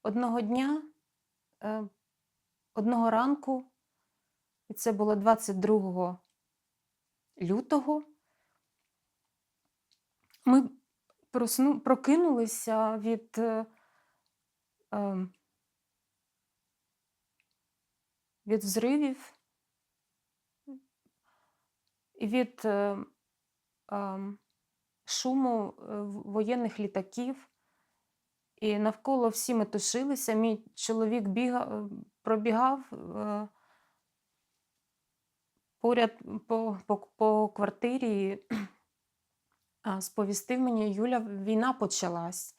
Одного дня, одного ранку, і це було 22 лютого, ми прокинулися від взривів і від шуму воєнних літаків. І навколо всі метушилися. Мій чоловік пробігав поряд по квартирі, сповістив мені: Юля, війна почалась.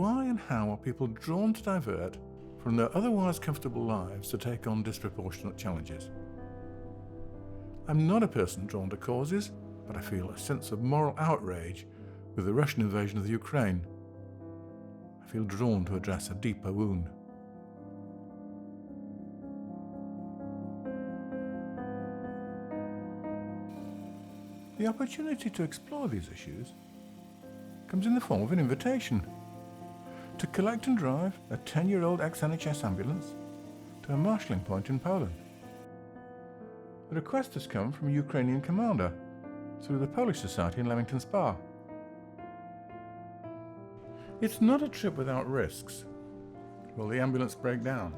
Why and how are people drawn to divert from their otherwise comfortable lives to take on disproportionate challenges? I'm not a person drawn to causes, but I feel a sense of moral outrage with the Russian invasion of the Ukraine. I feel drawn to address a deeper wound. The opportunity to explore these issues comes in the form of an invitation to collect and drive a 10-year-old ex-NHS ambulance to a marshalling point in Poland. The request has come from a Ukrainian commander through the Polish Society in Leamington Spa. It's not a trip without risks. Will the ambulance break down?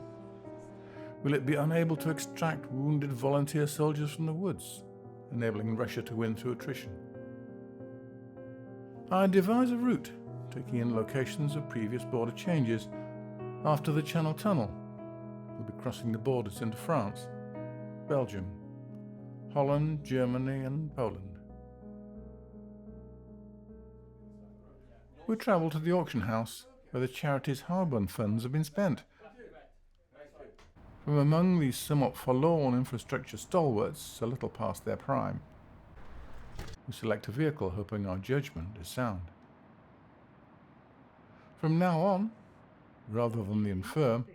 Will it be unable to extract wounded volunteer soldiers from the woods, enabling Russia to win through attrition? I devise a route, taking in locations of previous border changes. After the Channel Tunnel, we'll be crossing the borders into France, Belgium, Holland, Germany and Poland. We travel to the auction house where the charity's Harbin funds have been spent. From among these somewhat forlorn infrastructure stalwarts, a little past their prime, we select a vehicle hoping our judgment is sound. From now on, rather than the infirm,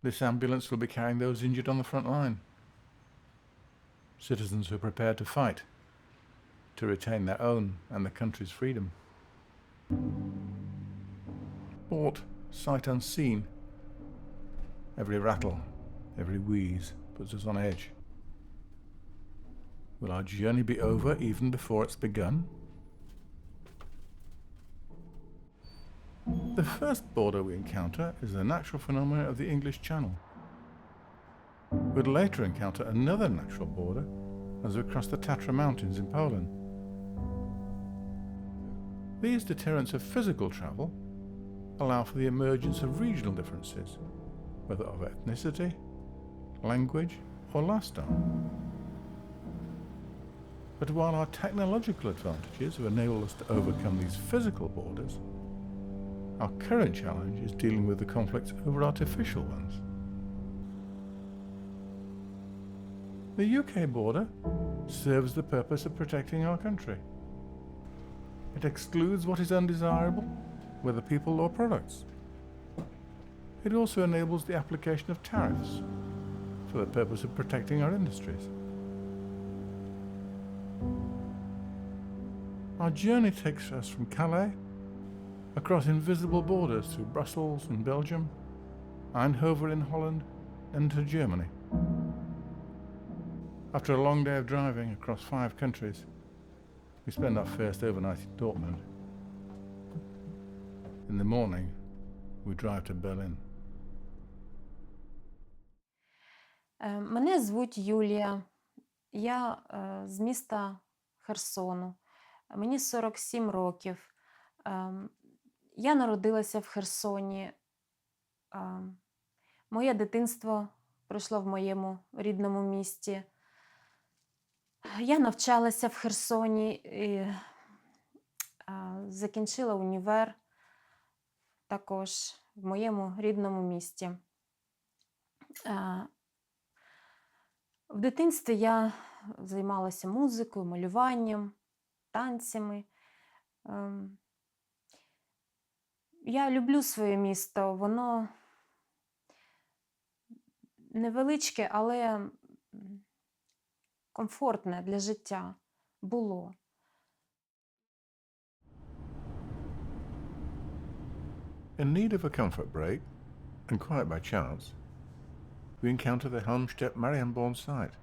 this ambulance will be carrying those injured on the front line. Citizens who are prepared to fight, to retain their own and the country's freedom. Bought sight unseen, every rattle, every wheeze puts us on edge. Will our journey be over even before it's begun? The first border we encounter is the natural phenomena of the English Channel. We'd later encounter another natural border as we cross the Tatra Mountains in Poland. These deterrents of physical travel allow for the emergence of regional differences, whether of ethnicity, language, or lifestyle. But while our technological advantages have enabled us to overcome these physical borders, our current challenge is dealing with the conflicts over artificial ones. The UK border serves the purpose of protecting our country. It excludes what is undesirable, whether people or products. It also enables the application of tariffs for the purpose of protecting our industries. Our journey takes us from Calais, across invisible borders through Brussels and Belgium, Eindhoven in Holland, and to Germany. After a long day of driving across 5 countries, we spend our first overnight in Dortmund. In the morning, we drive to Berlin. Мене звуть Юлія. Я з міста Херсону. Мені 47 років. Я народилася в Херсоні. Моє дитинство пройшло в моєму рідному місті. Я навчалася в Херсоні і закінчила універ також в моєму рідному місті. В дитинстві я займалася музикою, малюванням, танцями. Я люблю своє місто, воно невеличке, але комфортне для життя було. In need of a comfort break, and quite by chance, we encounter the Helmstedt-Marienborn site.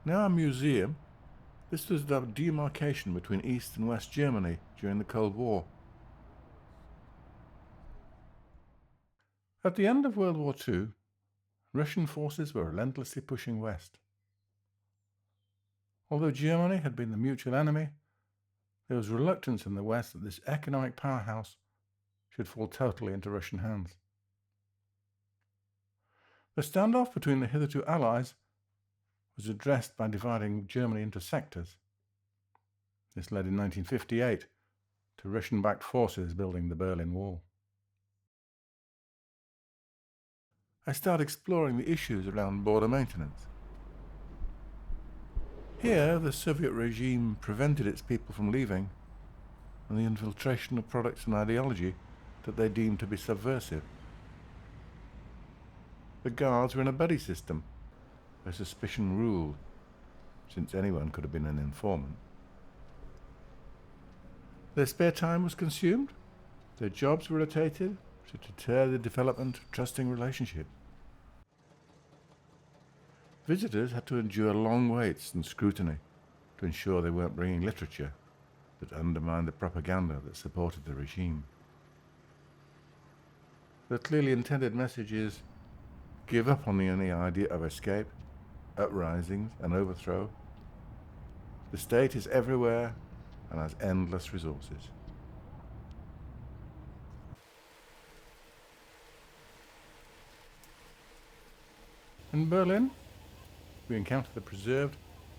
Now a museum, this was the demarcation between East and West Germany during the Cold War. At the end of World War II, Russian forces were relentlessly pushing west. Although Germany had been the mutual enemy, there was reluctance in the West that this economic powerhouse should fall totally into Russian hands. The standoff between the hitherto allies was addressed by dividing Germany into sectors. This led in 1958 to Russian-backed forces building the Berlin Wall. I started exploring the issues around border maintenance. Here, the Soviet regime prevented its people from leaving, and the infiltration of products and ideology that they deemed to be subversive. The guards were in a buddy system, where suspicion ruled, since anyone could have been an informant. Their spare time was consumed, their jobs were rotated to deter the development of trusting relationships. Visitors had to endure long waits and scrutiny to ensure they weren't bringing literature that undermined the propaganda that supported the regime. The clearly intended message is, give up on any idea of escape, uprisings and overthrow. The state is everywhere and has endless resources. In Berlin, we encounter the preserved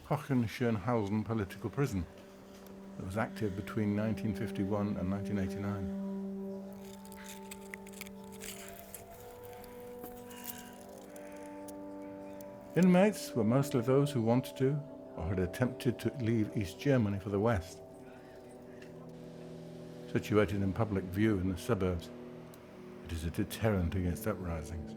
Hohenschönhausen political prison that was active between 1951 and 1989. Inmates were mostly those who wanted to or had attempted to leave East Germany for the West. Situated in public view in the suburbs, it is a deterrent against uprisings.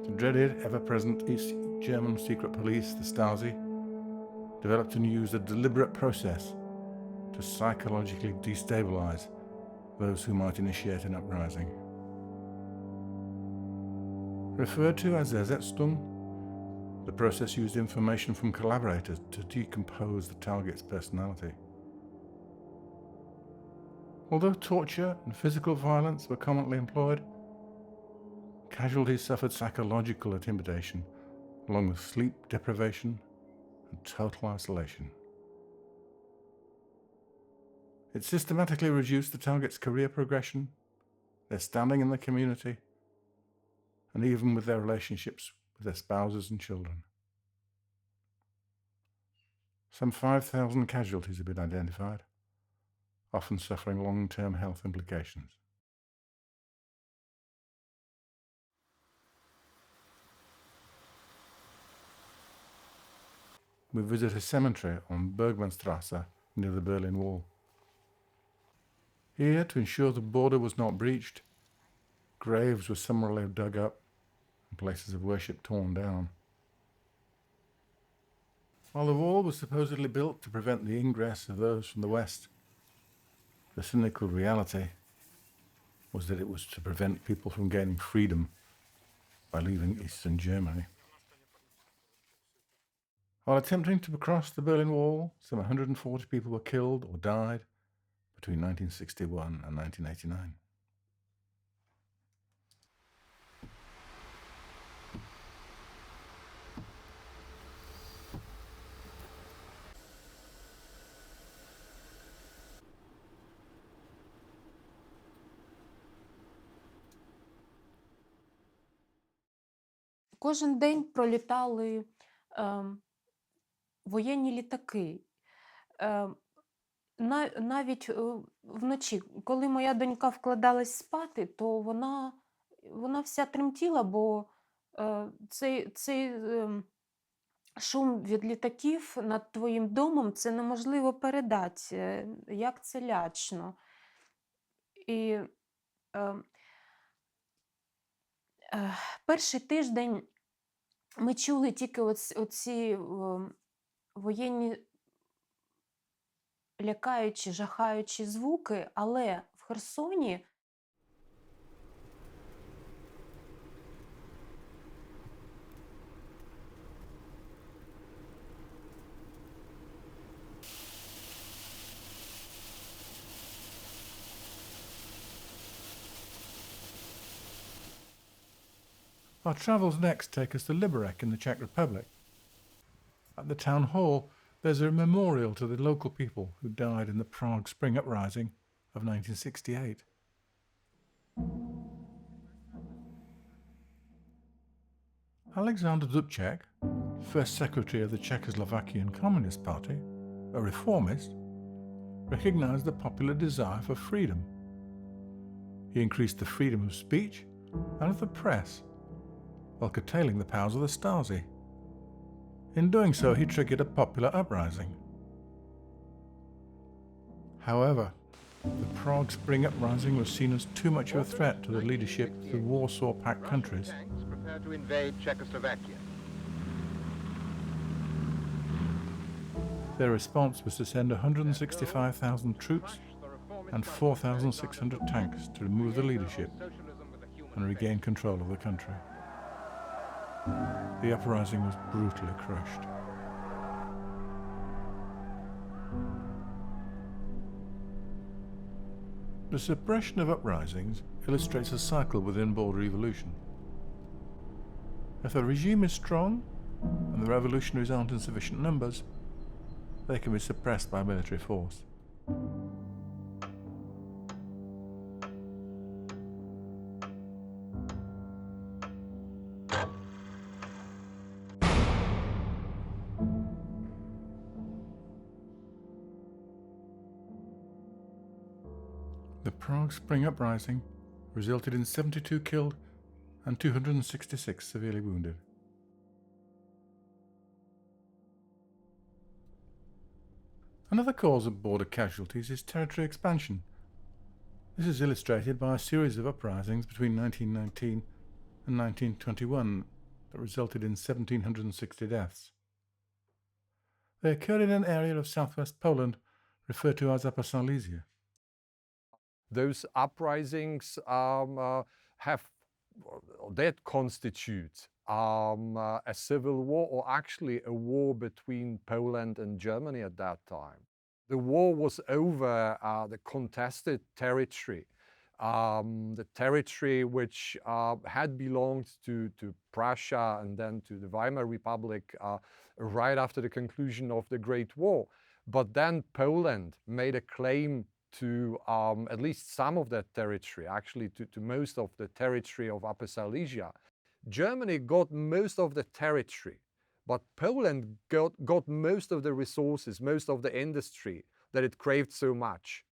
The dreaded, ever-present East German secret police, the Stasi, developed and used a deliberate process to psychologically destabilize those who might initiate an uprising. Referred to as Ersetzung, the process used information from collaborators to decompose the target's personality. Although torture and physical violence were commonly employed, casualties suffered psychological intimidation, along with sleep deprivation and total isolation. It systematically reduced the target's career progression, their standing in the community, and even with their relationships with their spouses and children. Some 5,000 casualties have been identified, often suffering long-term health implications. We visit a cemetery on Bergmannstrasse near the Berlin Wall. Here, to ensure the border was not breached, graves were summarily dug up and places of worship torn down. While the wall was supposedly built to prevent the ingress of those from the West, the cynical reality was that it was to prevent people from gaining freedom by leaving Eastern Germany. While attempting to cross the Berlin Wall, some 140 people were killed or died between 1961 and 1989. Кожен день пролітали воєнні літаки. Навіть вночі, коли моя донька вкладалась спати, то вона вся тремтіла, бо цей Шум від літаків над твоїм домом це неможливо передати, як це лячно. І е, перший тиждень ми чули тільки оці воєнні лякаючі, жахаючі звуки, але в Херсоні Our travels next take us to Liberec in the Czech Republic. At the town hall, there's a memorial to the local people who died in the Prague Spring Uprising of 1968. Alexander Dubček, first secretary of the Czechoslovakian Communist Party, a reformist, recognized the popular desire for freedom. He increased the freedom of speech and of the press, while curtailing the powers of the Stasi. In doing so, he triggered a popular uprising. However, the Prague Spring Uprising was seen as too much of a threat to the leadership of the Warsaw Pact countries. Tanks prepare to invade Czechoslovakia. Their response was to send 165,000 troops and 4,600 tanks to remove the leadership and regain control of the country. The uprising was brutally crushed. The suppression of uprisings illustrates a cycle within border evolution. If the regime is strong and the revolutionaries aren't in sufficient numbers, they can be suppressed by military force. The Prague Spring Uprising resulted in 72 killed and 266 severely wounded. Another cause of border casualties is territory expansion. This is illustrated by a series of uprisings between 1919 and 1921 that resulted in 1,760 deaths. They occurred in an area of southwest Poland referred to as Upper Silesia. Those uprisings that constitute a civil war, or actually a war between Poland and Germany at that time. The war was over the contested territory, the territory which had belonged to Prussia and then to the Weimar Republic right after the conclusion of the Great War. But then Poland made a claim to at least some of that territory, actually to most of the territory of Upper Silesia. Germany got most of the territory, but Poland got most of the resources, most of the industry that it craved so much.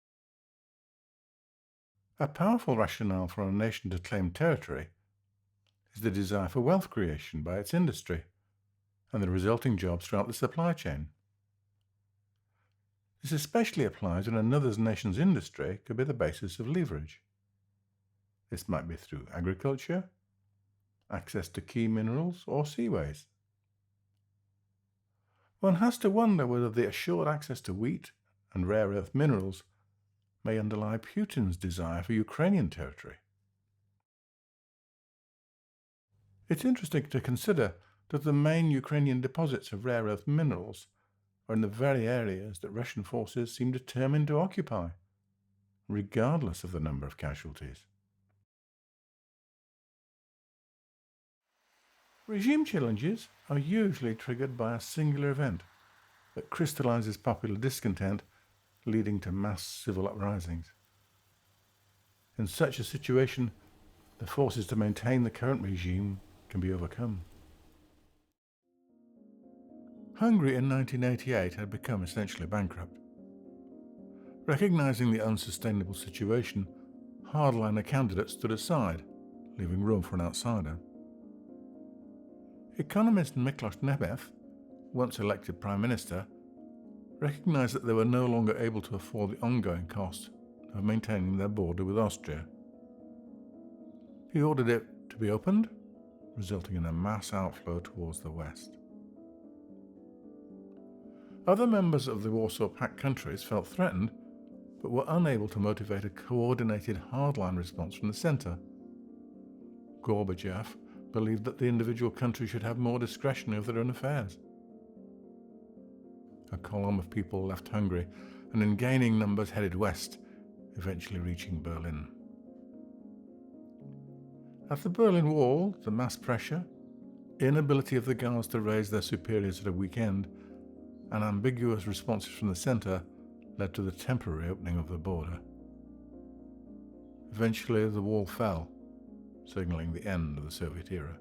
A powerful rationale for a nation to claim territory is the desire for wealth creation by its industry and the resulting jobs throughout the supply chain. This especially applies when another nation's industry could be the basis of leverage. This might be through agriculture, access to key minerals, or seaways. One has to wonder whether the assured access to wheat and rare earth minerals may underlie Putin's desire for Ukrainian territory. It's interesting to consider that the main Ukrainian deposits of rare earth minerals are in the very areas that Russian forces seem determined to occupy, regardless of the number of casualties. Regime challenges are usually triggered by a singular event that crystallizes popular discontent, leading to mass civil uprisings. In such a situation, the forces to maintain the current regime can be overcome. Hungary in 1988 had become essentially bankrupt. Recognizing the unsustainable situation, hardliner candidates stood aside, leaving room for an outsider. Economist Miklos Nebeth once elected Prime Minister, recognised that they were no longer able to afford the ongoing cost of maintaining their border with Austria. He ordered it to be opened, resulting in a mass outflow towards the west. Other members of the Warsaw Pact countries felt threatened, but were unable to motivate a coordinated hardline response from the centre. Gorbachev believed that the individual country should have more discretion over their own affairs. A column of people left Hungary and in gaining numbers headed west, eventually reaching Berlin. At the Berlin Wall, the mass pressure, inability of the Guards to raise their superiors at a weekend, and ambiguous responses from the centre led to the temporary opening of the border. Eventually, the wall fell, signalling the end of the Soviet era.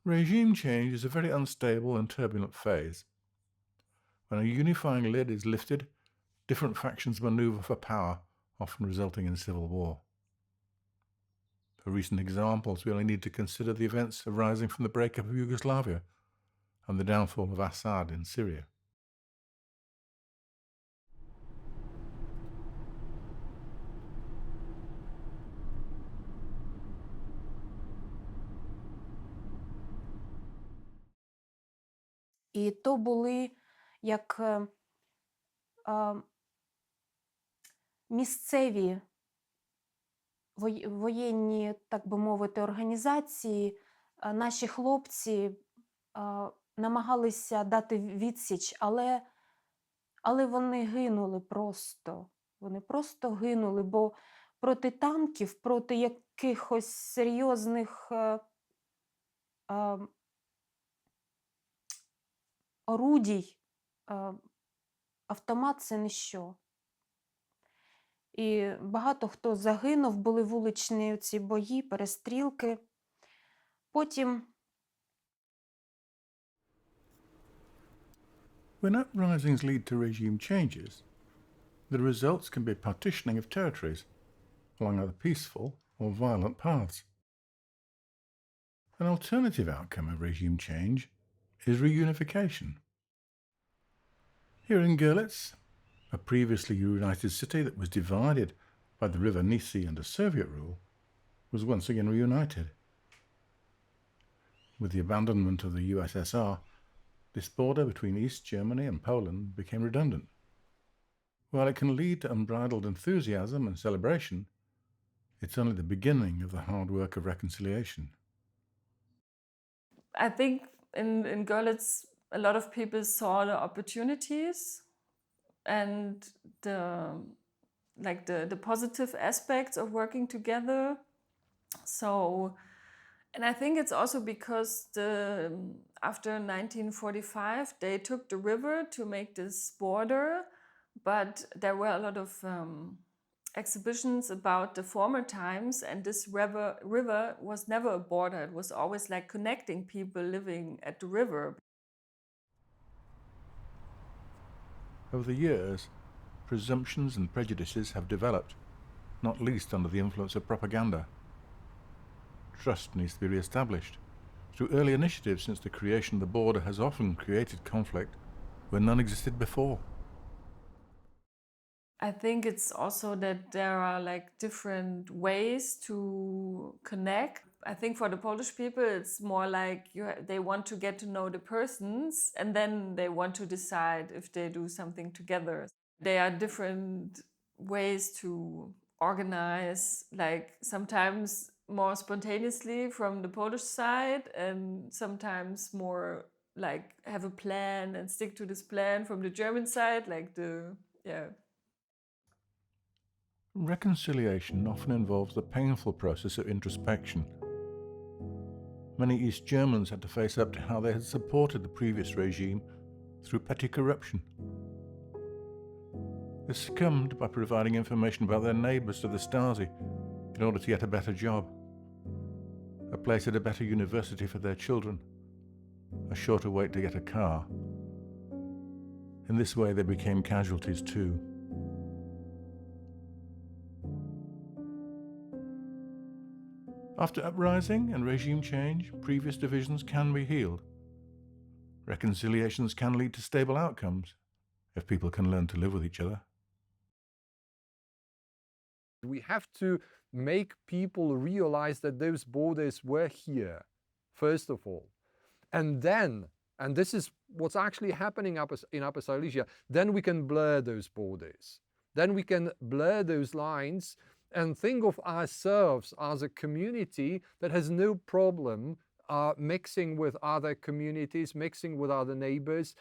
Regime change is a very unstable and turbulent phase. When a unifying lid is lifted, different factions maneuver for power, often resulting in civil war. For recent examples, we only need to consider the events arising from the breakup of Yugoslavia and the downfall of Assad in Syria. І то були як місцеві воєнні, так би мовити, організації. Наші хлопці намагалися дати відсіч, але вони гинули просто. Вони просто гинули, бо проти танків, проти якихось серйозних орудій, автомат – це ніщо. І багато хто загинув, були вуличні ці бої, перестрілки. Потім When uprisings lead to regime changes, the results can be partitioning of territories along either peaceful or violent paths. An alternative outcome of regime change is reunification. Here in Görlitz, a previously united city that was divided by the River Nisi under Soviet rule, was once again reunited. With the abandonment of the USSR, this border between East Germany and Poland became redundant. While it can lead to unbridled enthusiasm and celebration, it's only the beginning of the hard work of reconciliation. I think in Görlitz, a lot of people saw the opportunities and the positive aspects of working together. So, and I think it's also because after 1945 they took the river to make this border, but there were a lot of exhibitions about the former times, and this river was never a border. It was always like connecting people living at the river. Over the years, presumptions and prejudices have developed, not least under the influence of propaganda. Trust needs to be re-established. Through early initiatives since the creation of the border has often created conflict where none existed before. I think it's also that there are like different ways to connect. I think for the Polish people, it's more like they want to get to know the persons and then they want to decide if they do something together. There are different ways to organize, like sometimes more spontaneously from the Polish side and sometimes more like have a plan and stick to this plan from the German side, Reconciliation often involves the painful process of introspection. Many East Germans had to face up to how they had supported the previous regime through petty corruption. They succumbed by providing information about their neighbours to the Stasi in order to get a better job, a place at a better university for their children, a shorter wait to get a car. In this way, they became casualties too. After uprising and regime change, previous divisions can be healed. Reconciliations can lead to stable outcomes if people can learn to live with each other. We have to make people realize that those borders were here, first of all. And then, and this is what's actually happening in Upper Silesia, then we can blur those borders. Then we can blur those lines and think of ourselves as a community that has no problem mixing with other communities, mixing with other neighbors,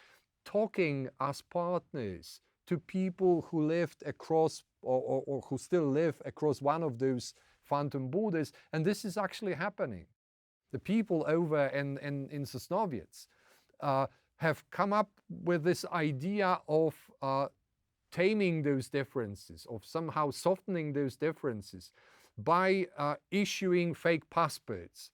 talking as partners to people who lived across or who still live across one of those phantom borders. And this is actually happening. The people over in Sosnowiec have come up with this idea of taming those differences, of somehow softening those differences by issuing fake passports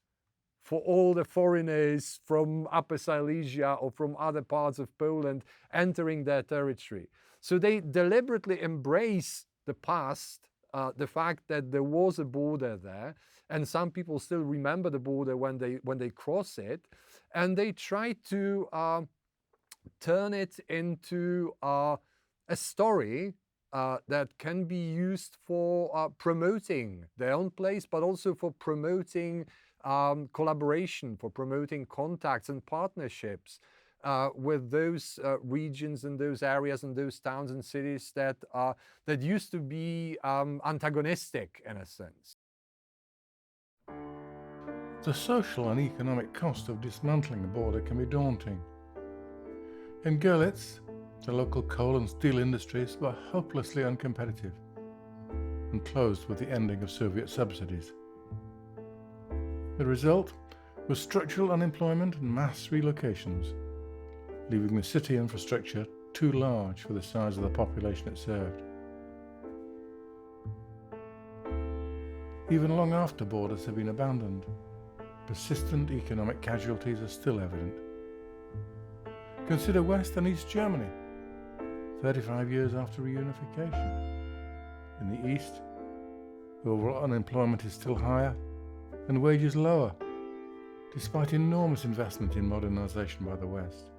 for all the foreigners from Upper Silesia or from other parts of Poland entering their territory. So they deliberately embrace the past, the fact that there was a border there, and some people still remember the border when they cross it, and they try to turn it into a story that can be used for promoting their own place, but also for promoting collaboration, for promoting contacts and partnerships with those regions and those areas and those towns and cities that used to be antagonistic in a sense. The social and economic cost of dismantling a border can be daunting. In Görlitz, the local coal and steel industries were hopelessly uncompetitive and closed with the ending of Soviet subsidies. The result was structural unemployment and mass relocations, leaving the city infrastructure too large for the size of the population it served. Even long after borders have been abandoned, persistent economic casualties are still evident. Consider West and East Germany, 35 years after reunification. In the East, overall unemployment is still higher and wages lower, despite enormous investment in modernization by the West.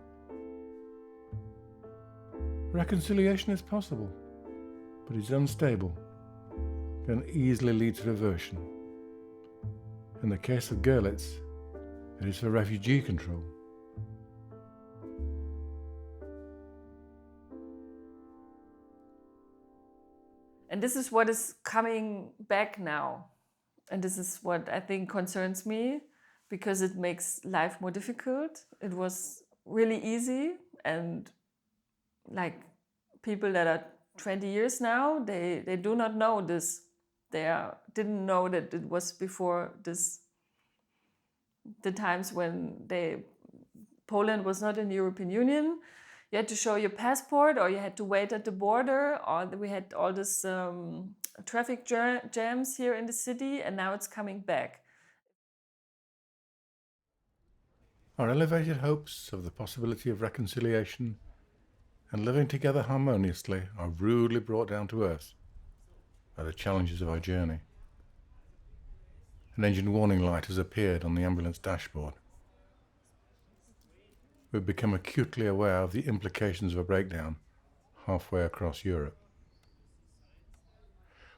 Reconciliation is possible, but is unstable, can easily lead to reversion. In the case of Görlitz, it is for refugee control. And this is what is coming back now. And this is what I think concerns me, because it makes life more difficult. It was really easy, and like people that are 20 years now, they do not know this. Didn't know that it was before this, the times when Poland was not in the European Union. You had to show your passport, or you had to wait at the border, or we had all this traffic jams here in the city, and now it's coming back. Our elevated hopes of the possibility of reconciliation and living together harmoniously are rudely brought down to earth by the challenges of our journey. An engine warning light has appeared on the ambulance dashboard. We've become acutely aware of the implications of a breakdown halfway across Europe.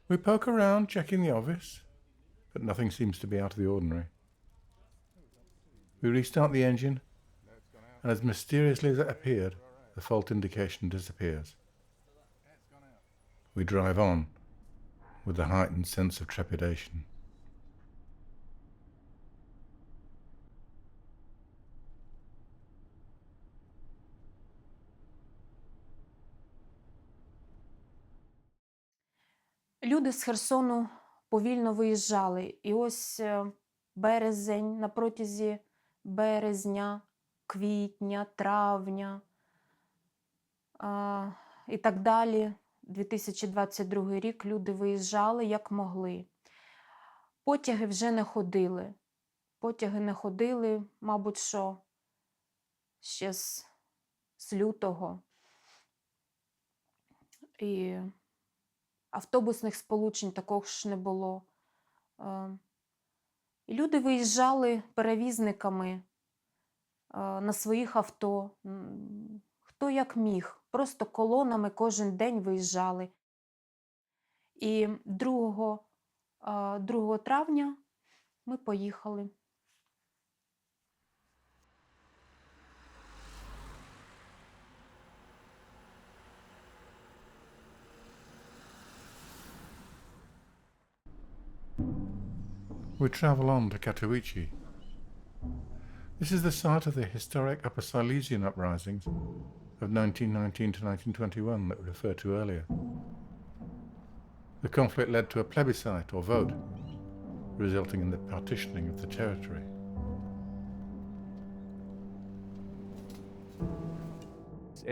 We poke around checking the obvious, but nothing seems to be out of the ordinary. We restart the engine, and as mysteriously as it appeared, the fault indication disappears. We drive on with a heightened sense of trepidation. Люди з Херсону повільно виїжджали. І ось березень, на протязі березня, квітня, травня і так далі, 2022 рік, люди виїжджали як могли. Потяги вже не ходили. Потяги не ходили, мабуть, що ще з лютого. І автобусних сполучень також не було. І люди виїжджали перевізниками на своїх авто, хто як міг. Просто колонами кожен день виїжджали. І 2 травня ми поїхали. We travel on to Katowice. This is the site of the historic Upper Silesian uprisings of 1919 to 1921 that we referred to earlier. The conflict led to a plebiscite or vote, resulting in the partitioning of the territory.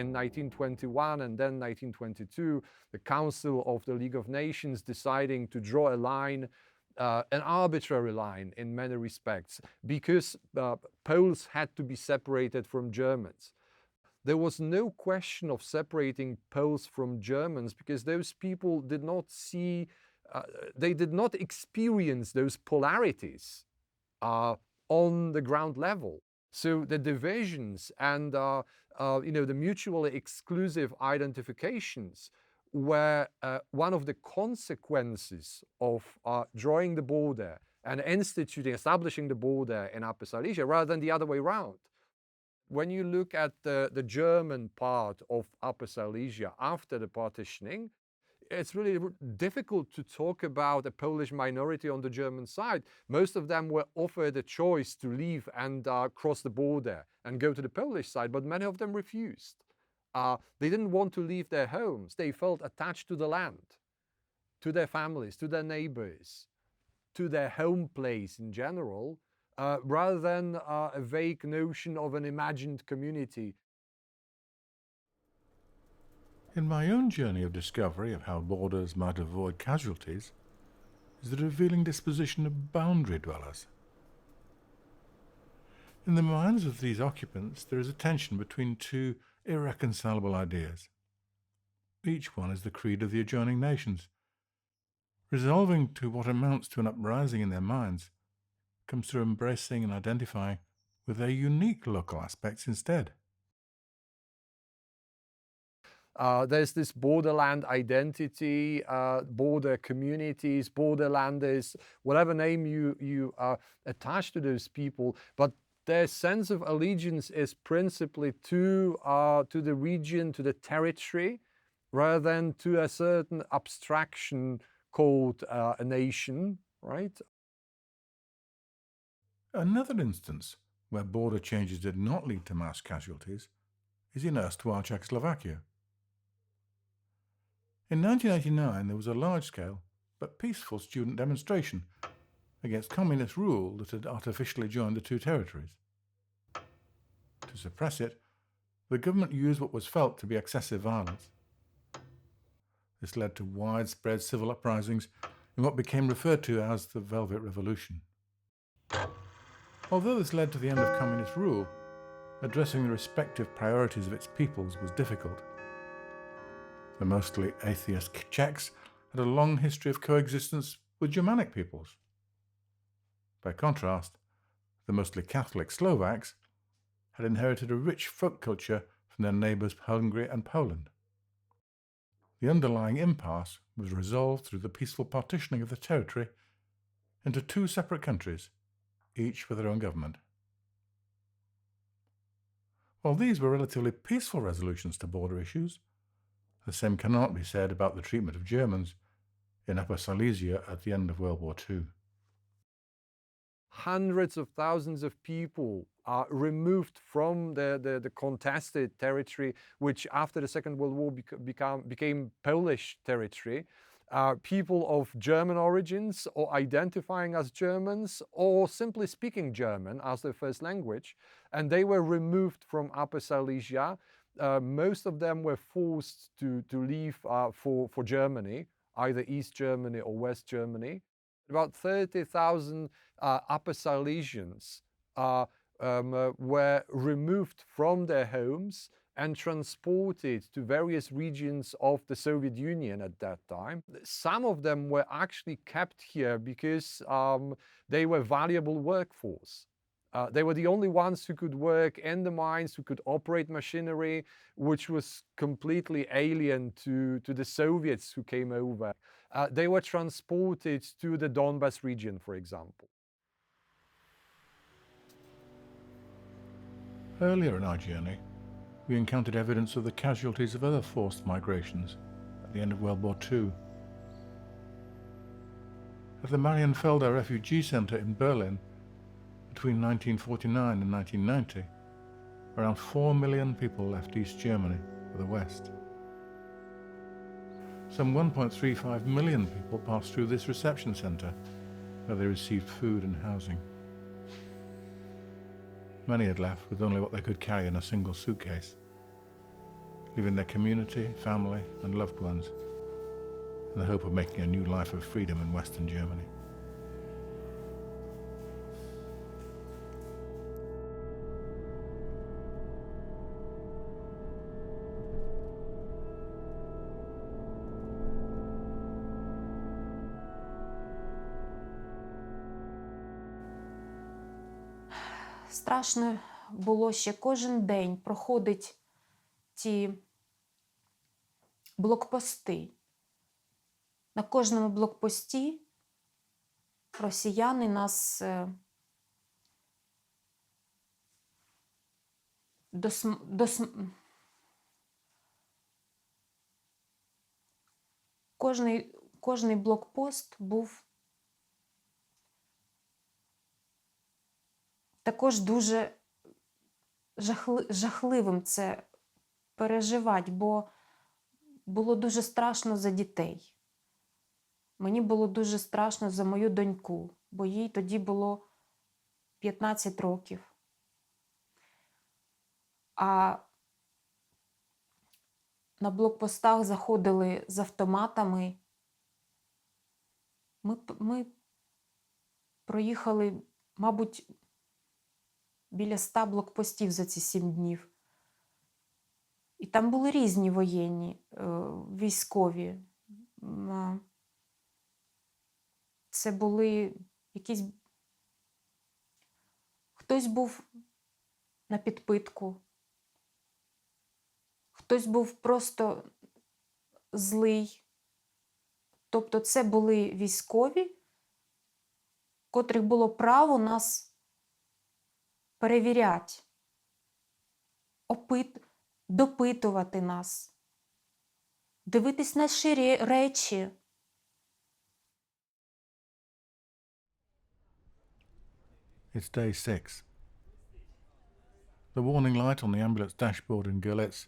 In 1921 and then 1922, the Council of the League of Nations deciding to draw a line, an arbitrary line in many respects, because Poles had to be separated from Germans. There was no question of separating Poles from Germans because those people did not see, they did not experience those polarities on the ground level. So the divisions and the mutually exclusive identifications were one of the consequences of drawing the border and establishing the border in Upper Silesia rather than the other way around. When you look at the German part of Upper Silesia after the partitioning, it's really difficult to talk about a Polish minority on the German side. Most of them were offered a choice to leave and cross the border and go to the Polish side, but many of them refused. They didn't want to leave their homes. They felt attached to the land, to their families, to their neighbors, to their home place in general, rather than a vague notion of an imagined community. In my own journey of discovery of how borders might avoid casualties is the revealing disposition of boundary dwellers. In the minds of these occupants, there is a tension between two irreconcilable ideas. Each one is the creed of the adjoining nations. Resolving to what amounts to an uprising in their minds comes through embracing and identifying with their unique local aspects instead. There's this borderland identity, border communities, borderlanders, whatever name you attach to those people, but their sense of allegiance is principally to the region, to the territory, rather than to a certain abstraction called a nation, right? Another instance where border changes did not lead to mass casualties is in erstwhile Czechoslovakia. In 1989, there was a large-scale but peaceful student demonstration against communist rule that had artificially joined the two territories. To suppress it, the government used what was felt to be excessive violence. This led to widespread civil uprisings in what became referred to as the Velvet Revolution. Although this led to the end of communist rule, addressing the respective priorities of its peoples was difficult. The mostly atheist Czechs had a long history of coexistence with Germanic peoples. By contrast, the mostly Catholic Slovaks had inherited a rich folk culture from their neighbours Hungary and Poland. The underlying impasse was resolved through the peaceful partitioning of the territory into two separate countries, each with their own government. While these were relatively peaceful resolutions to border issues, the same cannot be said about the treatment of Germans in Upper Silesia at the end of World War II. Hundreds of thousands of people are removed from the contested territory, which after the Second World War became Polish territory. People of German origins, or identifying as Germans, or simply speaking German as their first language, and they were removed from Upper Silesia. Most of them were forced to leave for Germany, either East Germany or West Germany. About 30,000 Upper Silesians were removed from their homes and transported to various regions of the Soviet Union at that time. Some of them were actually kept here because they were valuable workforce. They were the only ones who could work in the mines, who could operate machinery, which was completely alien to the Soviets who came over. They were transported to the Donbas region, for example. Earlier in our journey, we encountered evidence of the casualties of other forced migrations at the end of World War II. At the Marienfelder Refugee Center in Berlin, between 1949 and 1990, around 4 million people left East Germany for the West. Some 1.35 million people passed through this reception center, where they received food and housing. Many had left with only what they could carry in a single suitcase, leaving their community, family, and loved ones in the hope of making a new life of freedom in Western Germany. Страшно було ще кожен день проходить ті блокпости. На кожному блокпості росіяни нас Кожний блокпост був також дуже жахливим це переживати, бо було дуже страшно за дітей. Мені було дуже страшно за мою доньку, бо їй тоді було 15 років. А на блокпостах заходили з автоматами. Ми проїхали, мабуть, біля 100 блокпостів за ці 7 днів. І там були різні воєнні, військові. Це були якісь... Хтось був на підпитку, хтось був просто злий. Тобто це були військові, котрих було право нас перевіряти, допитувати нас, дивитись наші речі. It's day 6. The warning light on the ambulance dashboard in Görlitz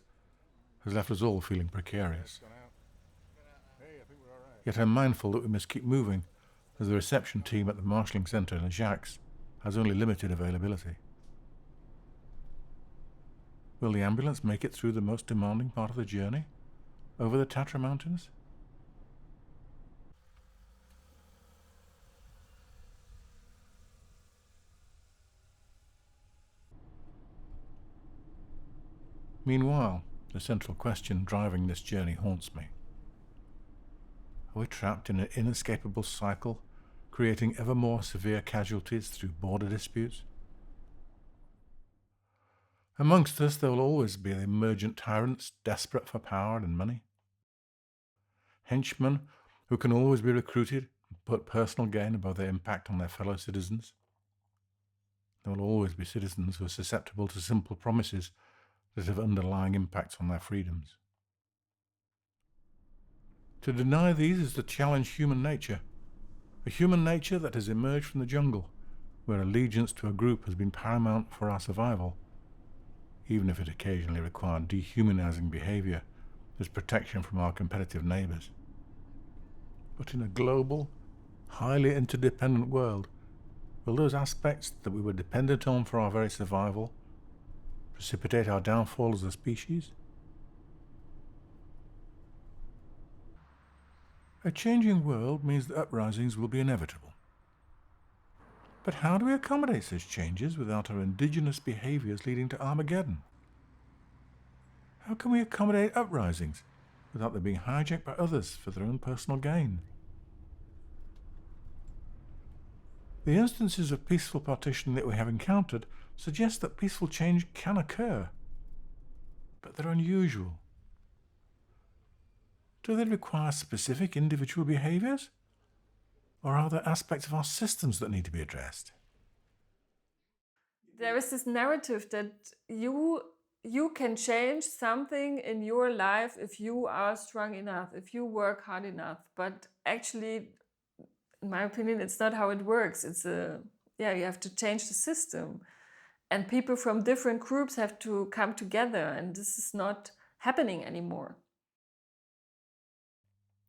has left us all feeling precarious. Yet I'm mindful that we must keep moving, as the reception team at the marshalling centre in Ajax has only limited availability. Will the ambulance make it through the most demanding part of the journey, over the Tatra Mountains? Meanwhile, the central question driving this journey haunts me. Are we trapped in an inescapable cycle, creating ever more severe casualties through border disputes? Amongst us, there will always be the emergent tyrants desperate for power and money. Henchmen who can always be recruited and put personal gain above their impact on their fellow citizens. There will always be citizens who are susceptible to simple promises that have underlying impacts on their freedoms. To deny these is to challenge human nature, a human nature that has emerged from the jungle, where allegiance to a group has been paramount for our survival, even if it occasionally required dehumanizing behavior as protection from our competitive neighbors. But in a global, highly interdependent world, will those aspects that we were dependent on for our very survival precipitate our downfall as a species? A changing world means that uprisings will be inevitable. But how do we accommodate such changes without our indigenous behaviours leading to Armageddon? How can we accommodate uprisings without them being hijacked by others for their own personal gain? The instances of peaceful partitioning that we have encountered suggest that peaceful change can occur, but they're unusual. Do they require specific individual behaviours? Or are there aspects of our systems that need to be addressed? There is this narrative that you can change something in your life if you are strong enough, if you work hard enough. But actually, in my opinion, it's not how it works. You have to change the system. And people from different groups have to come together, and this is not happening anymore.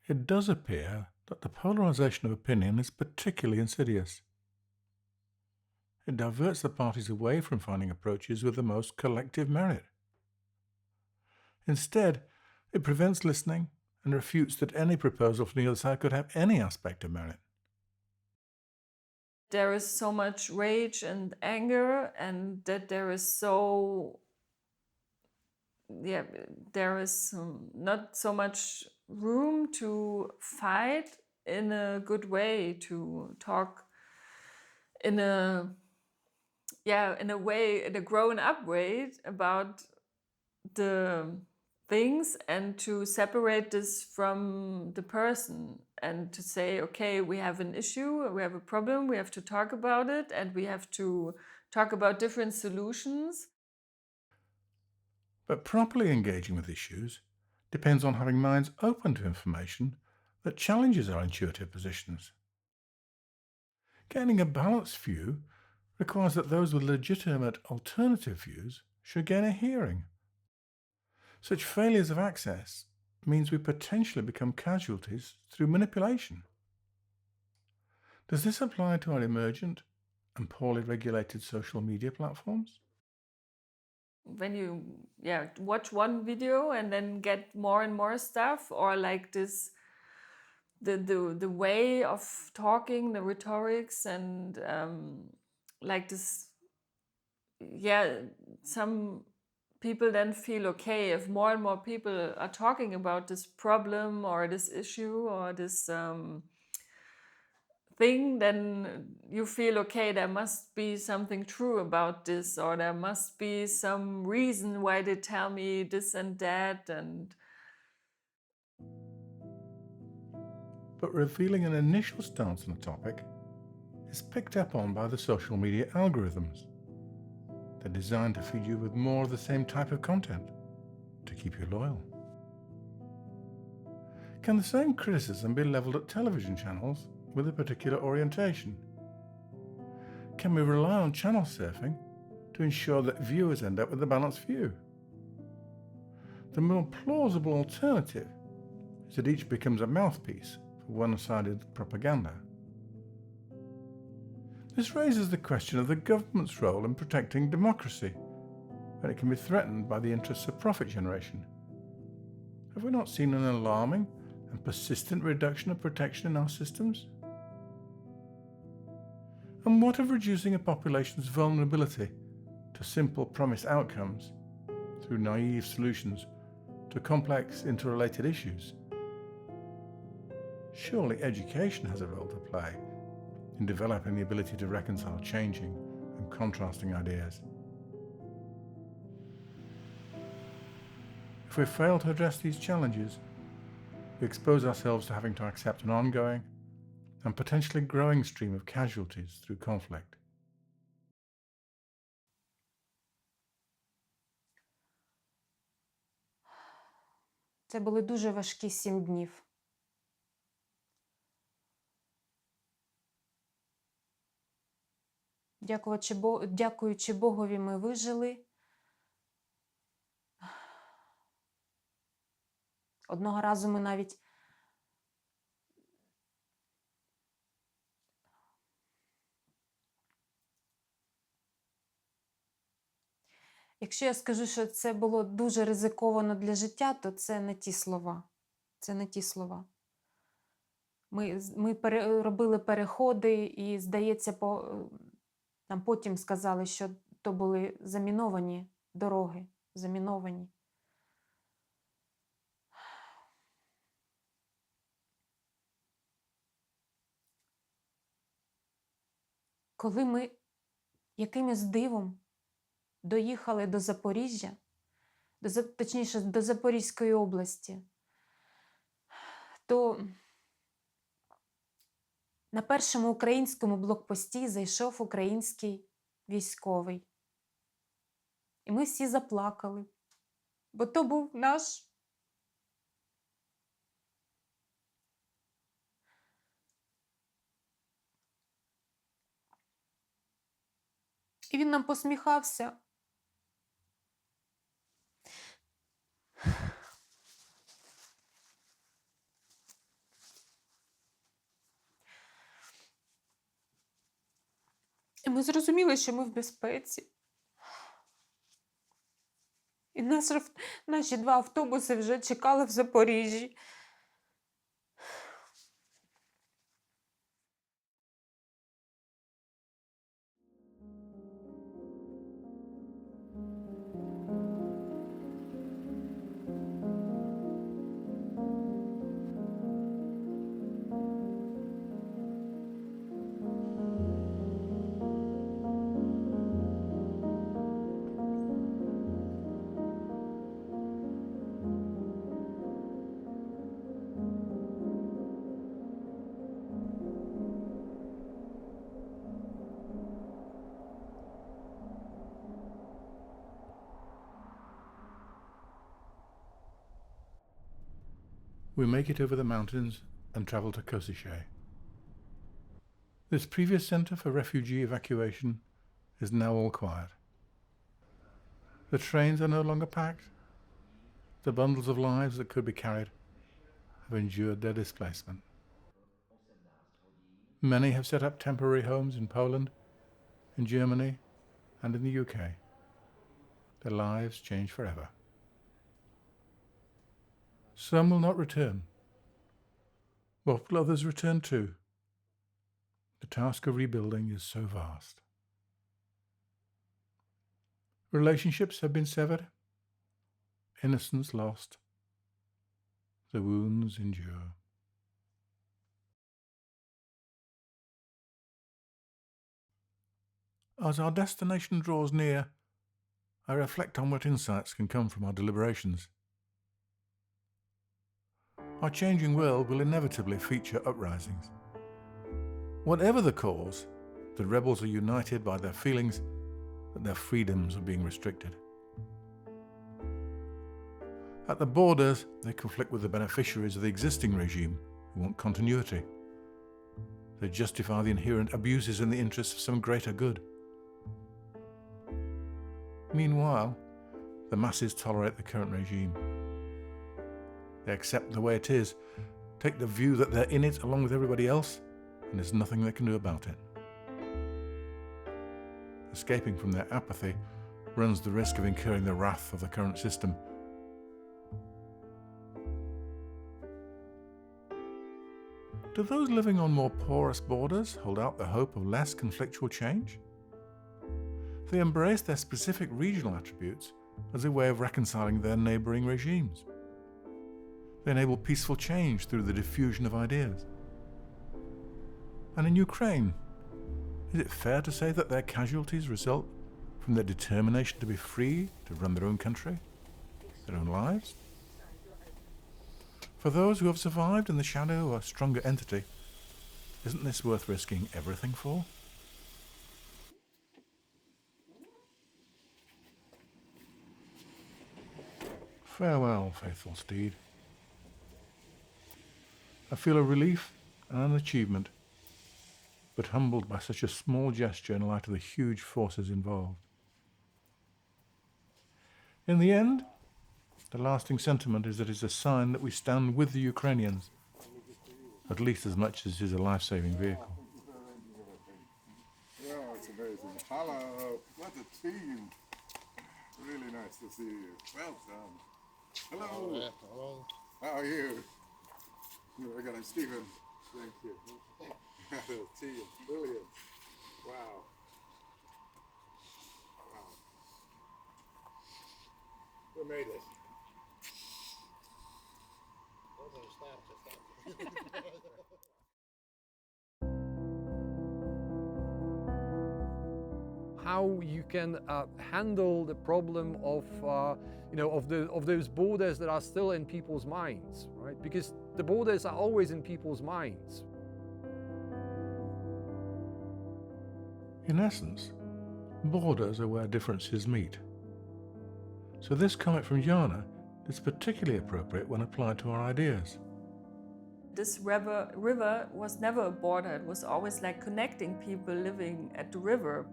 It does appear that the polarisation of opinion is particularly insidious. It diverts the parties away from finding approaches with the most collective merit. Instead, it prevents listening and refutes that any proposal from the other side could have any aspect of merit. There is so much rage and anger, and that there is not so much room to fight in a good way, to talk in a grown-up way about the things, and to separate this from the person and to say, okay, we have an issue, we have a problem, we have to talk about it, and we have to talk about different solutions. But properly engaging with issues depends on having minds open to information that challenges our intuitive positions. Gaining a balanced view requires that those with legitimate alternative views should gain a hearing. Such failures of access means we potentially become casualties through manipulation. Does this apply to our emergent and poorly regulated social media platforms? When you watch one video and then get more and more stuff, or like this, the way of talking, the rhetorics, and like this, some people then feel okay if more and more people are talking about this problem or this issue or this thing, then you feel, okay, there must be something true about this, or there must be some reason why they tell me this and that. But revealing an initial stance on a topic is picked up on by the social media algorithms. They're designed to feed you with more of the same type of content to keep you loyal. Can the same criticism be levelled at television channels with a particular orientation? Can we rely on channel surfing to ensure that viewers end up with a balanced view? The more plausible alternative is that each becomes a mouthpiece for one-sided propaganda. This raises the question of the government's role in protecting democracy when it can be threatened by the interests of profit generation. Have we not seen an alarming and persistent reduction of protection in our systems? And what of reducing a population's vulnerability to simple promised outcomes through naive solutions to complex interrelated issues? Surely education has a role to play in developing the ability to reconcile changing and contrasting ideas. If we fail to address these challenges, we expose ourselves to having to accept an ongoing and potentially growing stream of casualties through conflict. Це були дуже важкі 7 днів. Дякуючи Богові, ми вижили. Одного разу ми навіть якщо я скажу, що це було дуже ризиковано для життя, то це не ті слова. Це не ті слова. Ми робили переходи і, здається, нам потім сказали, що то були заміновані дороги, заміновані. Коли ми якимось дивом доїхали до Запоріжжя, точніше, до Запорізької області, то на першому українському блокпості зайшов український військовий. І ми всі заплакали, бо то був наш і він нам посміхався. І ми зрозуміли, що ми в безпеці. І наші 2 автобуси вже чекали в Запоріжжі. We make it over the mountains and travel to Košice. This previous center for refugee evacuation is now all quiet. The trains are no longer packed. The bundles of lives that could be carried have endured their displacement. Many have set up temporary homes in Poland, in Germany, and in the UK. Their lives change forever. Some will not return. What will others return to? The task of rebuilding is so vast. Relationships have been severed, innocence lost, the wounds endure. As our destination draws near, I reflect on what insights can come from our deliberations. Our changing world will inevitably feature uprisings. Whatever the cause, the rebels are united by their feelings that their freedoms are being restricted. At the borders, they conflict with the beneficiaries of the existing regime who want continuity. They justify the inherent abuses in the interests of some greater good. Meanwhile, the masses tolerate the current regime. They accept the way it is, take the view that they're in it along with everybody else, and there's nothing they can do about it. Escaping from their apathy runs the risk of incurring the wrath of the current system. Do those living on more porous borders hold out the hope of less conflictual change? They embrace their specific regional attributes as a way of reconciling their neighbouring regimes. They enable peaceful change through the diffusion of ideas. And in Ukraine, is it fair to say that their casualties result from their determination to be free, to run their own country, their own lives? For those who have survived in the shadow of a stronger entity, isn't this worth risking everything for? Farewell, faithful steed. I feel a relief and an achievement, but humbled by such a small gesture in light of the huge forces involved. In the end, the lasting sentiment is that it's a sign that we stand with the Ukrainians, at least as much as it is a life-saving vehicle. Oh, it's amazing. Hello, what a team. Really nice to see you. Well done. Hello. Hello. How are you? I got Stephen. Thank you. Tea is brilliant. Wow. Wow. Who made it? How you can handle the problem of, of those borders that are still in people's minds, right? Because the borders are always in people's minds. In essence, borders are where differences meet. So this comment from Jana is particularly appropriate when applied to our ideas. This river was never a border. It was always like connecting people living at the river.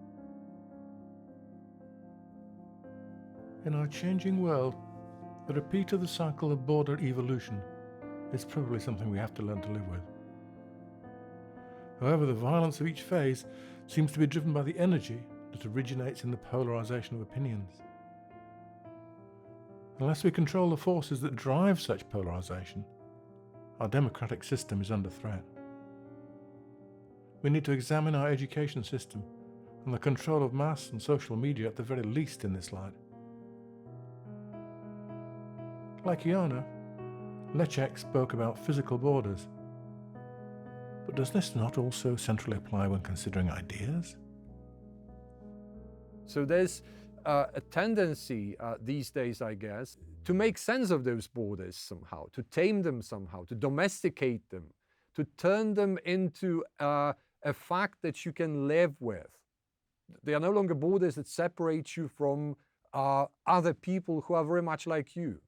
In our changing world, the repeat of the cycle of border evolution is probably something we have to learn to live with. However, the violence of each phase seems to be driven by the energy that originates in the polarization of opinions. Unless we control the forces that drive such polarization, our democratic system is under threat. We need to examine our education system and the control of mass and social media at the very least in this light. Like Jana, Leszek spoke about physical borders. But does this not also centrally apply when considering ideas? So there's a tendency these days, I guess, to make sense of those borders somehow, to tame them somehow, to domesticate them, to turn them into a fact that you can live with. They are no longer borders that separate you from other people who are very much like you.